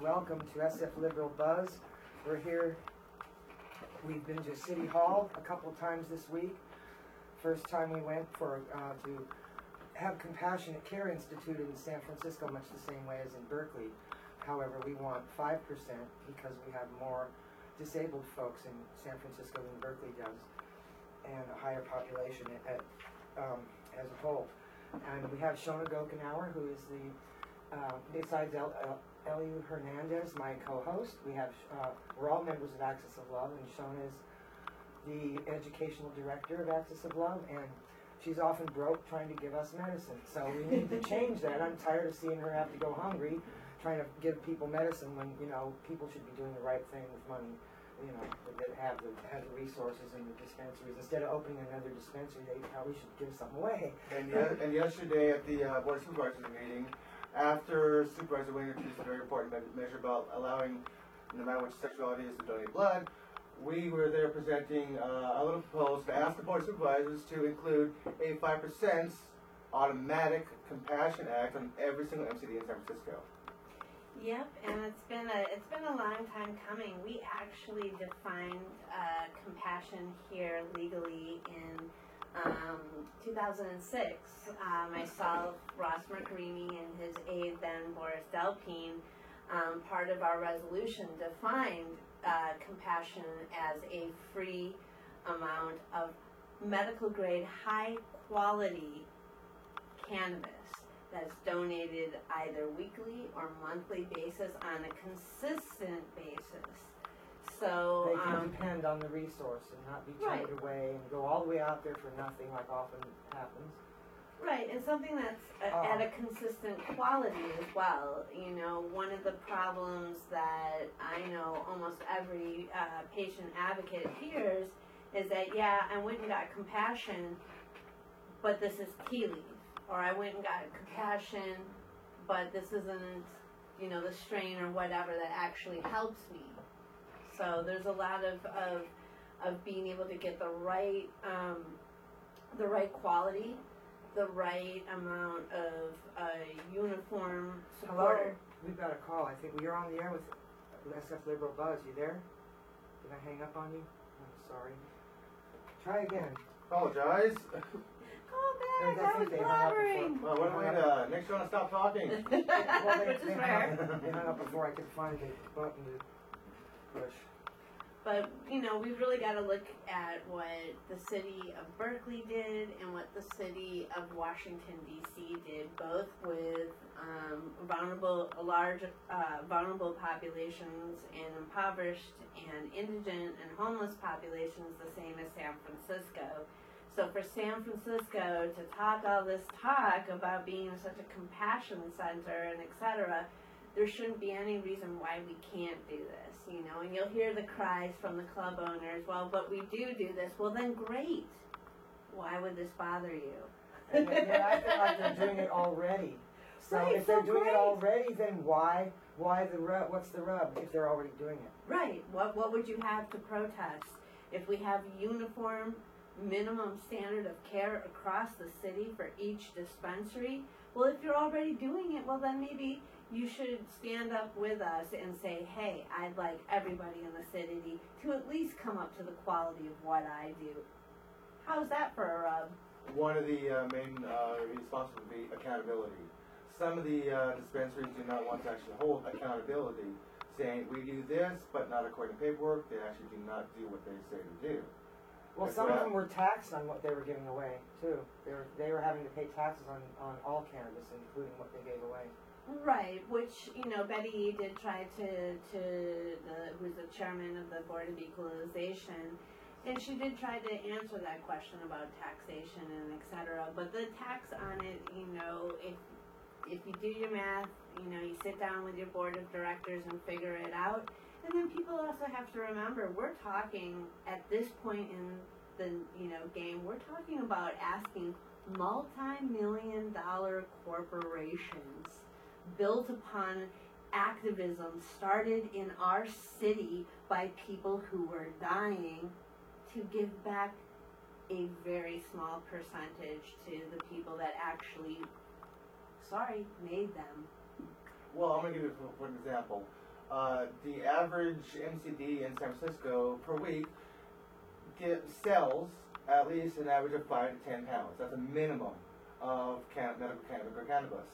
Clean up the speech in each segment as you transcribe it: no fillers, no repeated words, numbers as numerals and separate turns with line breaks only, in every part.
Welcome to SF Liberal Buzz. We're here. We've been to City Hall a couple times this week. First time we went to have Compassionate Care instituted in San Francisco, much the same way as in Berkeley. However, we want 5% because we have more disabled folks in San Francisco than Berkeley does, and a higher population as a whole. And we have Shona Gokenauer, who is the, besides Eliu Hernandez, my co-host. We're all members of Axis of Love, and Shona is the educational director of Axis of Love, and she's often broke trying to give us medicine. So we need to change that. I'm tired of seeing her have to go hungry, trying to give people medicine when, people should be doing the right thing with money, that have the resources in the dispensaries. Instead of opening another dispensary, they probably should give something away.
And yesterday at the Board of Supervisors meeting, after Supervisor Wayne introduced a very important measure about allowing, no matter which sexuality is, to donate blood, we were there presenting a little proposal to ask the Board of Supervisors to include a 5% automatic Compassion Act on every single MCD in San Francisco.
Yep, and it's been a long time coming. We actually defined compassion here legally in 2006. Myself, Ross Mercarini, and his aide then Boris Delpine, part of our resolution defined compassion as a free amount of medical grade, high quality cannabis that's donated either weekly or monthly basis on a consistent basis. So
they can depend on the resource and not be turned away and go all the way out there for nothing, like often happens.
Right, and something that's at a consistent quality as well. One of the problems that I know almost every patient advocate hears is that, I went and got compassion, but this is tea leaf. Or I went and got compassion, but this isn't, the strain or whatever that actually helps me. So there's a lot of being able to get the right quality, the right amount of uniform support.
Hello, we've got a call. I think you're on the air with SF Liberal Buzz. You there? Did I hang up on you? I'm sorry. Try again.
Apologize.
Call back. I was blabbering.
Well, what do we next you want to stop talking?
Which is rare.
They hung up before I could find the button to push.
But, we've really got to look at what the city of Berkeley did and what the city of Washington, D.C. did, both with vulnerable populations and impoverished and indigent and homeless populations, the same as San Francisco. So for San Francisco to talk all this talk about being such a compassion center and et cetera, there shouldn't be any reason why we can't do this, and you'll hear the cries from the club owners, well, but we do this. Well, then great. Why would this bother you?
And I feel like they're doing it already. So
right,
if they're doing it already, then why the rub? What's the rub if they're already doing it?
Right. What would you have to protest if we have uniform minimum standard of care across the city for each dispensary? Well, if you're already doing it, well, then maybe you should stand up with us and say, hey, I'd like everybody in the city to at least come up to the quality of what I do. How's that for a rub?
One of the main responses would be accountability. Some of the dispensaries do not want to actually hold accountability, saying we do this, but not according to paperwork. They actually do not do what they say to do.
Well, some of them were taxed on what they were giving away, too. They were having to pay taxes on all cannabis, including what they gave away.
Right, which, Betty did try who's the chairman of the Board of Equalization, and she did try to answer that question about taxation and et cetera. But the tax on it, if you do your math, you sit down with your board of directors and figure it out. And then people also have to remember, we're talking at this point in the game, we're talking about asking multi-million-dollar corporations built upon activism started in our city by people who were dying to give back a very small percentage to the people that actually, made them.
well, I'm going to give you for an example. The average MCD in San Francisco per week sells at least an average of 5 to 10 pounds. That's a minimum of medical cannabis or cannabis.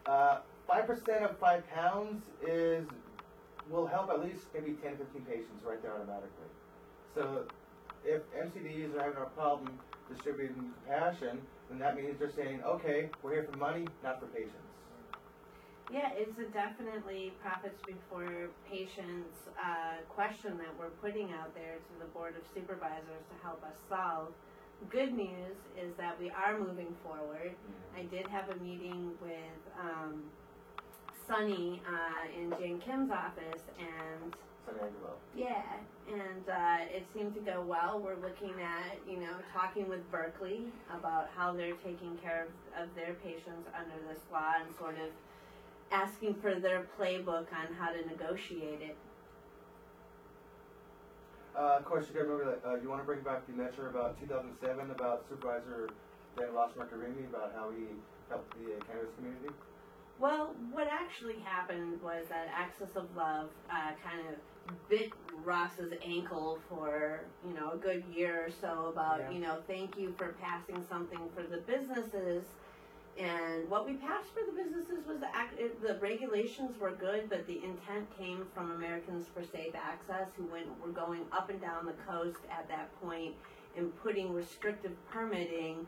5% of 5 pounds will help at least maybe 10 to 15 patients right there automatically. So if MCDs are having a problem distributing compassion, then that means they're saying, okay, we're here for money, not for patients.
Yeah, it's a definitely profits before patients question that we're putting out there to the Board of Supervisors to help us solve. Good news is that we are moving forward. I did have a meeting with Sunny in Jane Kim's office, and yeah, and it seemed to go well. We're looking at, talking with Berkeley about how they're taking care of their patients under this law and sort of asking for their playbook on how to negotiate it.
Of course, you got to remember that you want to bring back the measure about 2007 about Supervisor Dan Loss-Markarimi about how he helped the cannabis community.
Well, what actually happened was that Axis of Love kind of bit Ross's ankle for, a good year or so about, thank you for passing something for the businesses. And what we passed for the businesses was the regulations were good, but the intent came from Americans for Safe Access, who were going up and down the coast at that point and putting restrictive permitting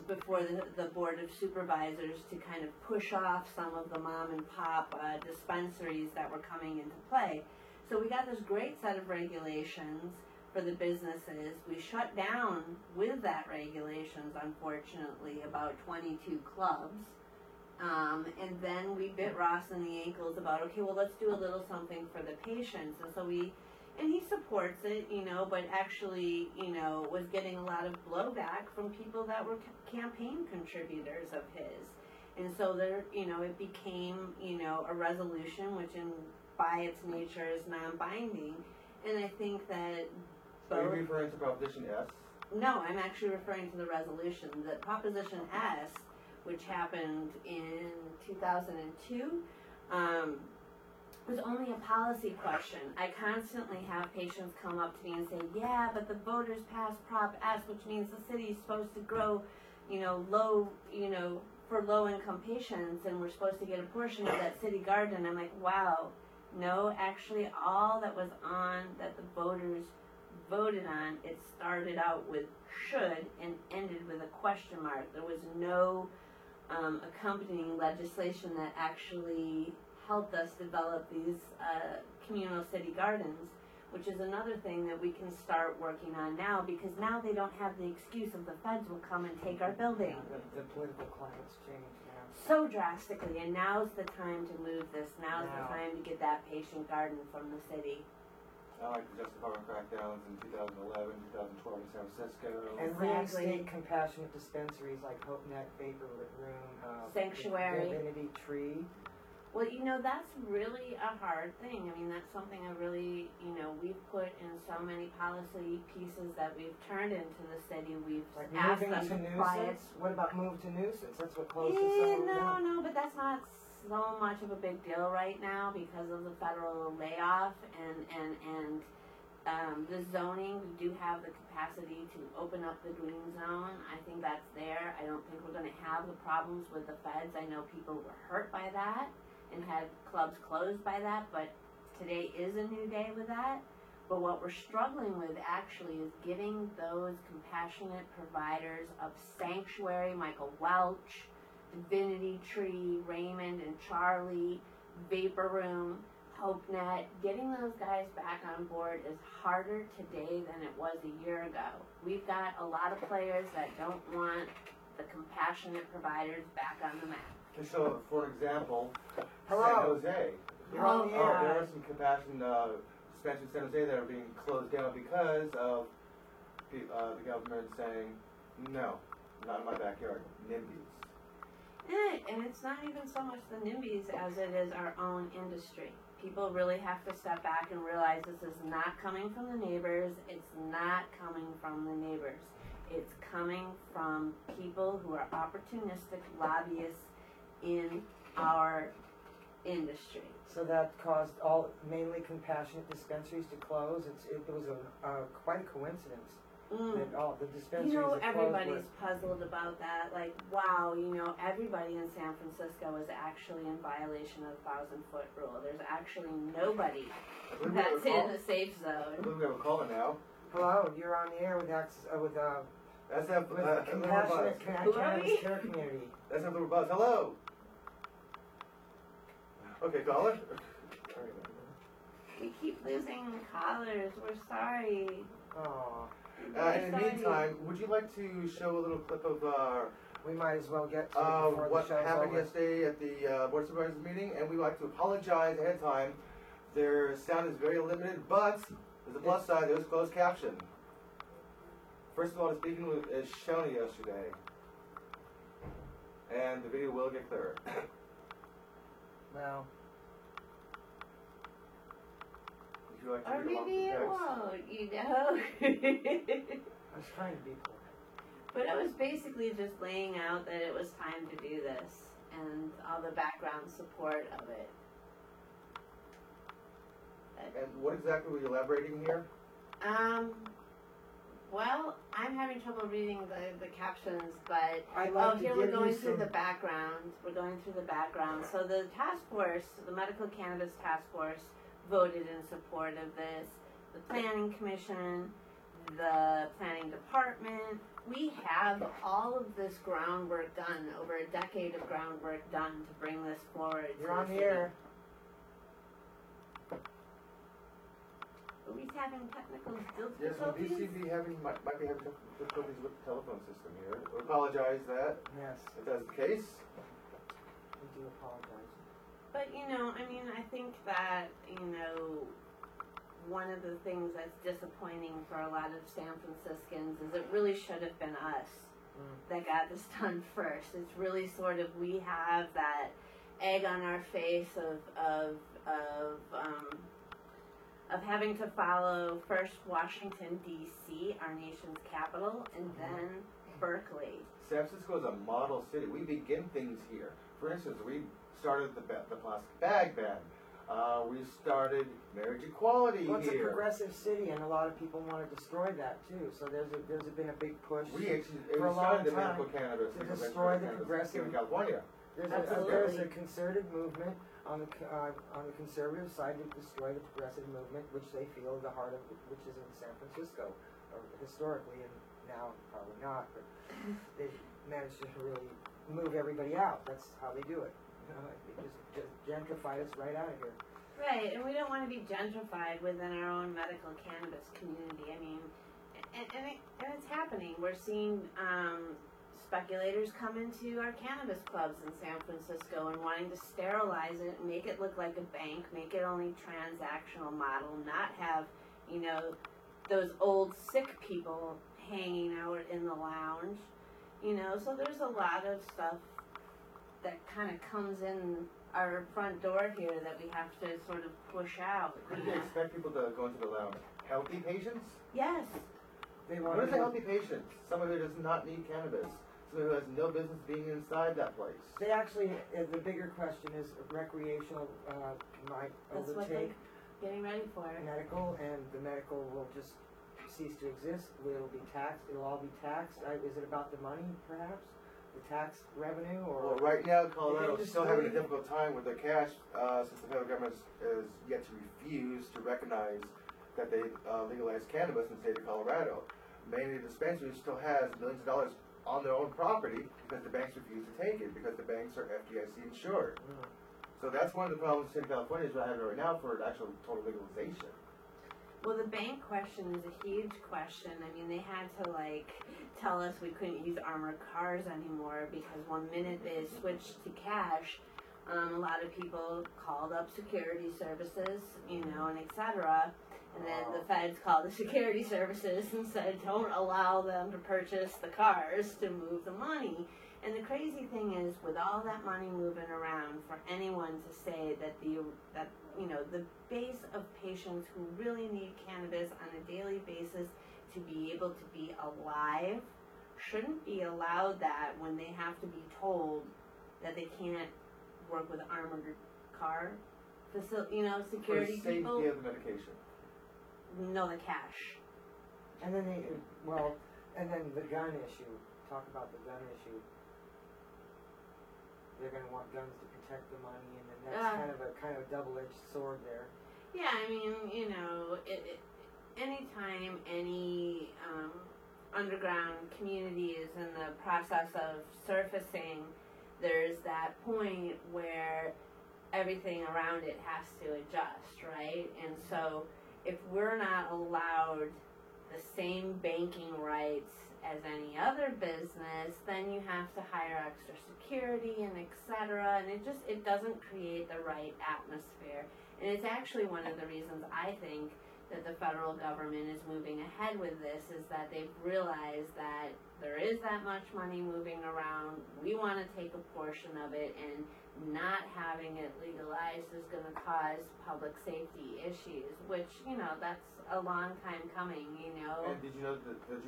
before the Board of Supervisors to kind of push off some of the mom and pop dispensaries that were coming into play. So we got this great set of regulations for the businesses. We shut down with that regulations, unfortunately, about 22 clubs. And then we bit Ross in the ankles about, okay, well, let's do a little something for the patients. And so and he supports it, but actually, was getting a lot of blowback from people that were campaign contributors of his. And so there, it became, a resolution, which by its nature is non-binding. And I think that
Are you referring to Proposition S?
No, I'm actually referring to the resolution. The Proposition S, which happened in 2002, was only a policy question. I constantly have patients come up to me and say, yeah, but the voters passed Prop S, which means the city is supposed to grow, low, for low-income patients, and we're supposed to get a portion of that city garden. I'm like, wow, no, actually all that was on that the voters voted on, it started out with should and ended with a question mark. There was no accompanying legislation that actually helped us develop these communal city gardens, which is another thing that we can start working on now, because now they don't have the excuse of the feds will come and take our building.
The political climate's changed now.
So drastically, and now's the time to move this. Now's the time to get that patient garden from the city.
I like the Justice Department crackdowns in 2011, 2012 in San Francisco.
And reinstate compassionate dispensaries like Hope Neck, Vapor Room,
Sanctuary,
Divinity Tree.
Well, that's really a hard thing. I mean, that's something I really, we've put in so many policy pieces that we've turned into the city. We've
like
asked
moving
them
to
to quiet.
nuisance? What about move to nuisance? That's what closes
No, but that's not so much of a big deal right now because of the federal layoff and the zoning. We do have the capacity to open up the green zone. I think that's there. I don't think we're going to have the problems with the feds. I know people were hurt by that and had clubs closed by that, but today is a new day with that. But what we're struggling with actually is getting those compassionate providers of Sanctuary, Michael Welch, Divinity Tree, Raymond and Charlie, Vapor Room, HopeNet, getting those guys back on board is harder today than it was a year ago. We've got a lot of players that don't want the compassionate providers back on the map.
So, for example,
Hello.
San Jose.
You're on the air.
There are some compassion dispensaries in San Jose that are being closed down because of the government saying, no, not in my backyard, NIMBYs.
And it's not even so much the NIMBYs as it is our own industry. People really have to step back and realize this is not coming from the neighbors. It's not coming from the neighbors. It's coming from people who are opportunistic lobbyists in our industry.
So that caused mainly compassionate dispensaries to close. It was quite a coincidence that all the dispensaries
You know,
that closed
everybody's puzzled about that. Like, wow, you know, everybody in San Francisco is actually in violation of the 1,000-foot rule. There's actually nobody that's in the safe
I
zone.
believe we have a caller now.
Hello, you're on the air with
Let's have
compassionate
Who are
cannabis
we?
care community.
Let's have a little buzz. Hello. Okay, caller.
We keep losing callers. We're sorry.
Oh,
In the meantime, would you like to show a little clip of
we might as well get to it before
what
the show's
happened
over.
yesterday at the Board of Supervisors meeting? And we'd like to apologize ahead of time. Their sound is very limited, but there's a plus side. There's closed caption. First of all, the speaking is shown yesterday, and the video will get clearer.
Well,
Would you like to
Or
read along
maybe
the
it
text?
won't, you know?
I was trying to be polite.
But it was basically just laying out that it was time to do this and all the background support of it.
And what exactly were you elaborating here?
Well, I'm having trouble reading the captions, but
I'd like to
here we're
give
going
you
through
some.
the background. We're going through the background. So the task force, the Medical Cannabis Task Force, voted in support of this. The Planning Commission, the Planning Department. We have all of this groundwork done, over a decade of groundwork done to bring this forward.
You're
to
on
the
the
city.
air.
Are we having technical
Yes, well,
difficulties?
DCB might be having difficulties with the telephone system here. We apologize that
Yes,
if that's the case.
we do apologize.
But you know, I mean, I think that, you know, one of the things that's disappointing for a lot of San Franciscans is it really should have been us that got this done first. It's really sort of, we have that egg on our face of having to follow first Washington D.C., our nation's capital, and then Berkeley.
San Francisco is a model city. We begin things here. For instance, we started the plastic bag ban. We started marriage equality
Well, it's a
here.
progressive city, and a lot of people want to destroy that too. So there's been a big push.
We actually
For a
started the
long
medical
time
cannabis
to
legal
destroy the
cannabis
progressive-
in California.
There's
Absolutely.
a concerted movement on the conservative side to destroy the progressive movement, which they feel the heart of which is in San Francisco, or historically, and now probably not. But they managed to really move everybody out. That's how they do it. You know, they just gentrified us right out of here.
Right, and we don't want to be gentrified within our own medical cannabis community. I mean, and it's happening. We're seeing speculators come into our cannabis clubs in San Francisco and wanting to sterilize it and make it look like a bank, make it only transactional model, not have, you know, those old sick people hanging out in the lounge. You know, so there's a lot of stuff that kind of comes in our front door here that we have to sort of push out.
What do you expect people to go into the lounge? Healthy patients?
Yes.
They
What
want
is a healthy patient? Someone who does not need cannabis. Someone who has no business being inside that place.
They actually, the bigger question is recreational might
That's what they're
overtake
getting ready for.
medical, and the medical will just cease to exist. It'll be taxed. It'll all be taxed. Is it about the money, perhaps? The tax revenue, or
Well, right now, Colorado is still having a
industry-
difficult time with their cash since the federal government is yet to refuse to recognize that they legalized cannabis in the state of Colorado. Many dispensaries still has millions of dollars on their own property because the banks refuse to take it because the banks are FDIC insured. So that's one of the problems the state of California is having right now for actual total legalization.
Well, the bank question is a huge question. I mean, they had to tell us we couldn't use armored cars anymore because one minute they switched to cash, a lot of people called up security services, you know, and etc. And then the feds called the security services and said, don't allow them to purchase the cars to move the money. And the crazy thing is, with all that money moving around, for anyone to say that the base of patients who really need cannabis on a daily basis to be able to be alive shouldn't be allowed that when they have to be told that they can't work with armored car security
For safety
people.
of the medication.
No, the cash.
And then and then the gun issue. Talk about the gun issue. They're going to want guns to protect the money, and then that's kind of a double-edged sword there.
Yeah, I mean, anytime any underground community is in the process of surfacing, there's that point where everything around it has to adjust, right? And so if we're not allowed the same banking rights as any other business, then you have to hire extra security and etc. And it doesn't create the right atmosphere. And it's actually one of the reasons I think that the federal government is moving ahead with this, is that they've realized that there is that much money moving around. We want to take a portion of it, and not having it legalized is going to cause public safety issues, which, that's a long time coming,
And did you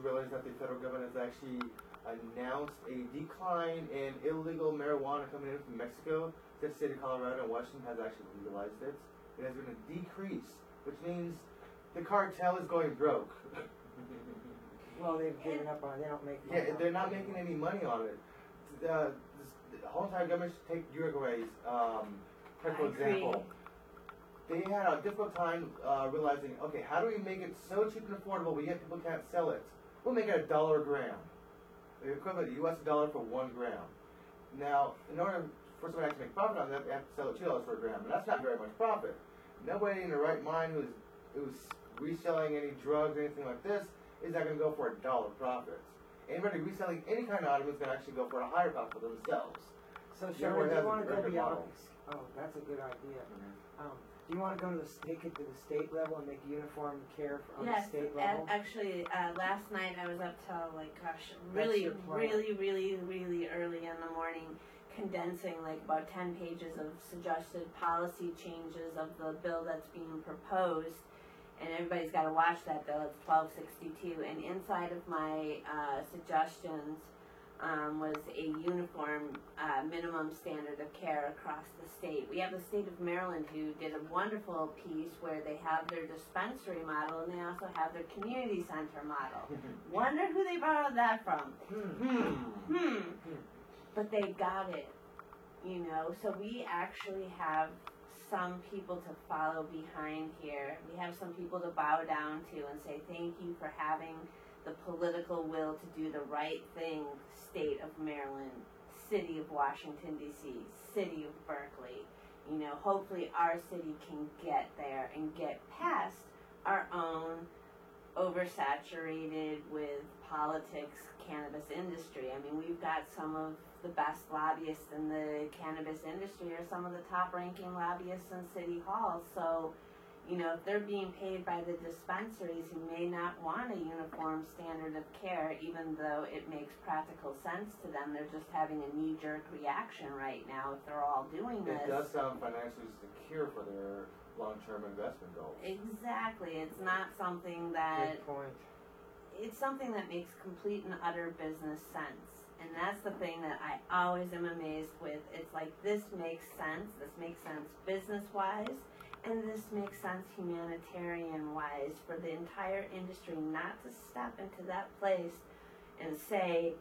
realize that the federal government has actually announced a decline in illegal marijuana coming in from Mexico? The state of Colorado and Washington has actually legalized it. It has been a decrease, which means the cartel is going broke.
Well, they've given up on it. They don't make money.
Yeah, they're not making any money on it. The whole entire government should take Uruguay's for example. They had a difficult time realizing, okay, how do we make it so cheap and affordable, but yet people can't sell it? We'll make it $1 a gram. The equivalent of US $1 for 1 gram. Now, in order for someone to actually make profit on that, they have to sell it $2 for a gram, and that's not very much profit. Nobody in their right mind who's reselling any drugs or anything like this is not going to go for $1 profit. Anybody reselling any kind of item is going to actually go for a higher profit for themselves.
So, Sherman, do you want to go beyond?
Model.
Oh, that's a good idea. Do you want to go to take it to the state level and make uniform care on the state level?
Actually, last night I was up till really early in the morning, condensing about 10 pages of suggested policy changes of the bill that's being proposed. And everybody's got to watch that bill. It's 1262. And inside of my suggestions was a uniform minimum standard of care across the state. We have the state of Maryland, who did a wonderful piece where they have their dispensary model and they also have their community center model. Wonder who they borrowed that from. But they got it, So we actually have some people to follow behind here. We have some people to bow down to and say thank you for having the political will to do the right thing. State of Maryland, City of Washington, D.C., City of Berkeley. Hopefully our city can get there and get past our own oversaturated with politics cannabis industry. I mean, we've got some of the best lobbyists in the cannabis industry are some of the top ranking lobbyists in City Hall. So, if they're being paid by the dispensaries who may not want a uniform standard of care, even though it makes practical sense to them, they're just having a knee-jerk reaction right now if they're all doing this.
It does sound financially secure for their long-term investment goals.
Exactly. It's not something that...
Good point.
It's something that makes complete and utter business sense. And that's the thing that I always am amazed with. It's like, this makes sense business-wise, and this makes sense humanitarian-wise for the entire industry not to step into that place and say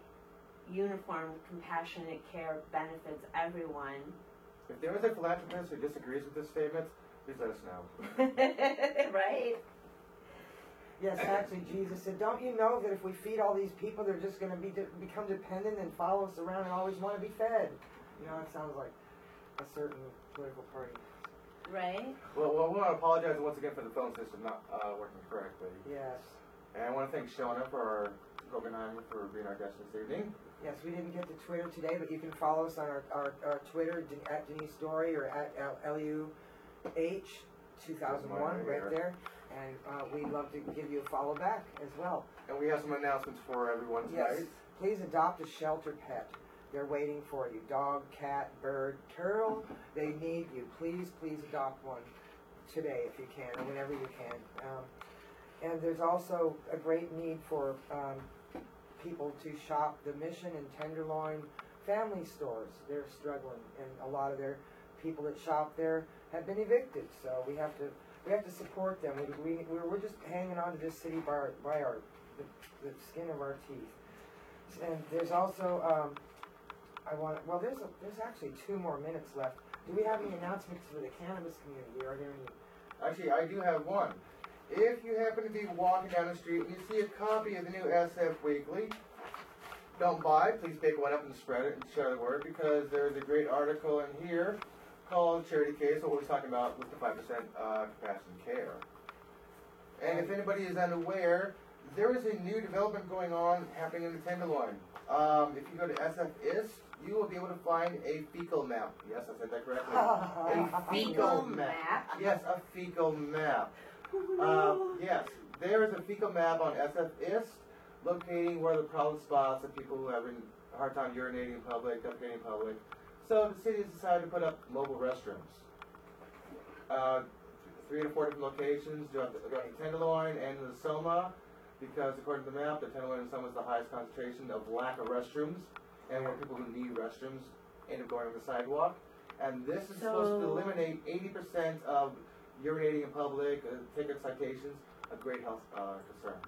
uniform, compassionate care benefits everyone.
If there is a philanthropist who disagrees with this statement, please let us know.
Right?
Yes, actually, Jesus said, don't you know that if we feed all these people, they're just going to become dependent and follow us around and always want to be fed? It sounds like a certain political party.
Right?
Well, we want to apologize once again for the phone system not working correctly.
Yes.
And I want to thank Shona for Guggenheim for being our guest this evening.
Yes, we didn't get to Twitter today, but you can follow us on our Twitter, at Denise Story or at LUH2001 right there. And we'd love to give you a follow back as well.
And we have some announcements for everyone tonight.
Yes, please adopt a shelter pet. They're waiting for you. Dog, cat, bird, turtle, they need you. Please, please adopt one today if you can, or whenever you can. And there's also a great need for people to shop the Mission and Tenderloin family stores, they're struggling, and a lot of their people that shop there have been evicted. So we have to support them. We're just hanging on to this city by the skin of our teeth. And there's also there's actually 2 more minutes left. Do we have any announcements for the cannabis community? Are there any?
Actually, I do have one. If you happen to be walking down the street and you see a copy of the new SF Weekly, don't buy. Please pick one up and spread it and share the word, because there's a great article in here called Charity Case, what we're talking about with the 5% compassion care. And if anybody is unaware, there is a new development going on happening in the Tenderloin. If you go to SFIST, you will be able to find a fecal map. Yes, I said that correctly. A
Fecal map?
Yes, a fecal map. Yes, there is a fecal map on SFIST locating where the problem spots of people who are having a hard time urinating in public, defecating in public. So the city has decided to put up mobile restrooms. 3 to 4 different locations, throughout the Tenderloin and the Soma, because according to the map, the Tenderloin and Soma is the highest concentration of lack of restrooms, and where people who need restrooms end up going on the sidewalk. And this is supposed to eliminate 80% of urinating in public, ticket citations, a great health concern.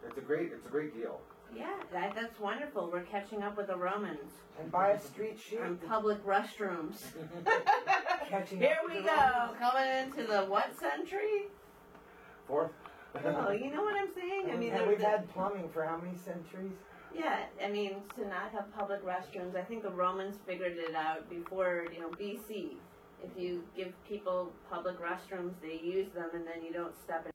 It's a great deal.
Yeah, that's wonderful. We're catching up with the Romans.
And buy a street sheet.
And public restrooms.
Catching
Here
up with
we
the
go,
Romans.
coming into the what century?
4th.
Oh, you know what I'm saying? I mean,
and we've had plumbing for how many centuries?
yeah, I mean, to not have public restrooms, I think the Romans figured it out before, BC. If you give people public restrooms, they use them, and then you don't step in